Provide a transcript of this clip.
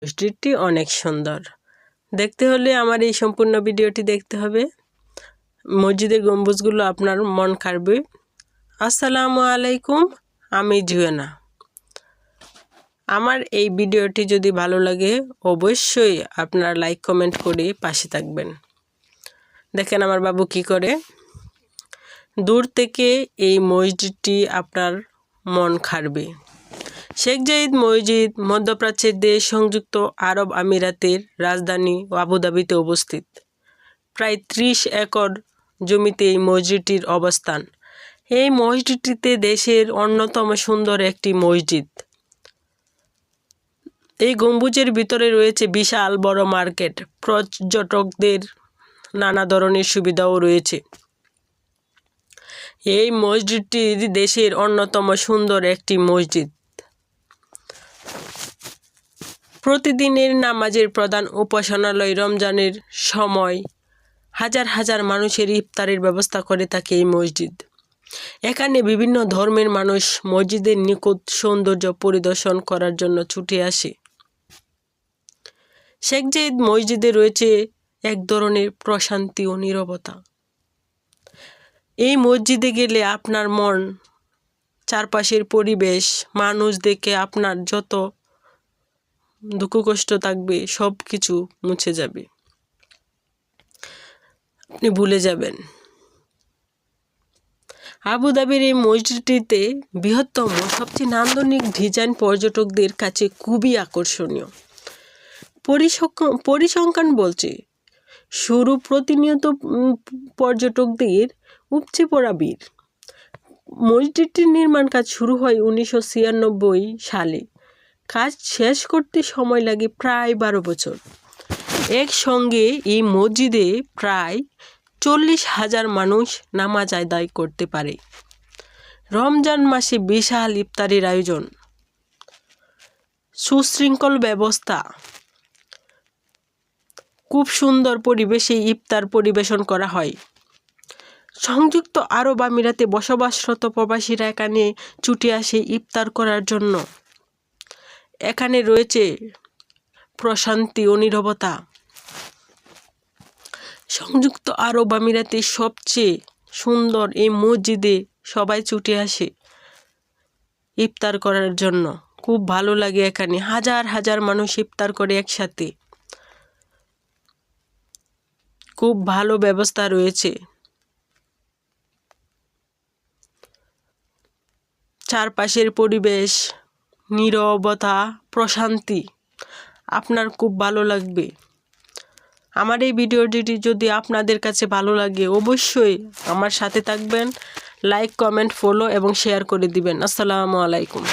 মসজিদটি অনেক সুন্দর। দেখতে হলে আমার এই সম্পূর্ণ ভিডিওটি দেখতে হবে। মসজিদের গম্বুজগুলো আপনার মন কাড়বে। আসসালামু আলাইকুম, আমি জুয়েনা। আমার এই ভিডিওটি যদি ভালো লাগে অবশ্যই আপনারা লাইক কমেন্ট করে পাশে থাকবেন। দেখেন আমার বাবু কি করে। দূর থেকে এই মসজিদটি আপনার মন কাড়বে। শেখ জায়েদ মসজিদ মধ্যপ্রাচ্যের দেশ সংযুক্ত আরব আমিরাতের রাজধানী আবুধাবিতে অবস্থিত। প্রায় 30 একর জমিতে এই মসজিদটির অবস্থান। এই মসজিদটিতে দেশের অন্যতম সুন্দর একটি মসজিদ। এই গম্বুজের ভিতরে রয়েছে বিশাল বড় মার্কেট, পর্যটকদের নানা ধরনের সুবিধাও রয়েছে। এই মসজিদটি দেশের অন্যতম সুন্দর একটি মসজিদ। প্রতিদিনের নামাজের প্রধান উপাসনালয়। রমজানের সময় হাজার হাজার মানুষের ইফতারের ব্যবস্থা করে থাকে এই মসজিদ। এখানে বিভিন্ন ধর্মের মানুষ মসজিদের নিখুঁত সৌন্দর্য পরিদর্শন করার জন্য ছুটে আসে। শেখ জায়েদ মসজিদে রয়েছে এক ধরনের প্রশান্তি ও নীরবতা। এই মসজিদে গেলে আপনার মন, চারপাশের পরিবেশ, মানুষ দেখে আপনার যত দুঃখ কষ্ট থাকবে সব কিছু মুছে যাবে, আপনি ভুলে যাবেন। আবুধাবির এই মসজিদটিতে বৃহত্তম, সবচেয়ে নান্দনিক ডিজাইন পর্যটকদের কাছে খুবই আকর্ষণীয়। পরিসংখ্যান বলছে শুরু প্রতিনিয়ত পর্যটকদের উপচে পড়া ভিড়। মসজিদটির নির্মাণ কাজ শুরু হয় 1996 সালে। কাজ শেষ করতে সময় লাগে প্রায় 12 বছর। একসঙ্গে এই মসজিদে প্রায় 40,000 মানুষ নামাজ আদায় করতে পারে। রমজান মাসে বিশাল ইফতারের আয়োজন, সুশৃঙ্খল ব্যবস্থা, খুব সুন্দর পরিবেশে ইফতার পরিবেশন করা হয়। সংযুক্ত আরব আমিরাতে বসবাসরত প্রবাসীরা এখানে ছুটে আসে ইফতার করার জন্য। এখানে রয়েছে প্রশান্তি ও নীরবতা। সংযুক্ত আরব আমিরাতের সবচেয়ে সুন্দর এই মসজিদে সবাই ছুটে আসে ইফতার করার জন্য। খুব ভালো লাগে এখানে। হাজার হাজার মানুষ ইফতার করে একসাথে। খুব ভালো ব্যবস্থা রয়েছে। চারপাশের পরিবেশ, নীরবতা, প্রশান্তি আপনার খুব ভালো লাগবে। আমার এই ভিডিওটি যদি আপনাদের কাছে ভালো লাগে অবশ্যই আমার সাথে থাকবেন। লাইক কমেন্ট ফলো এবং শেয়ার করে দিবেন। আসসালামু আলাইকুম।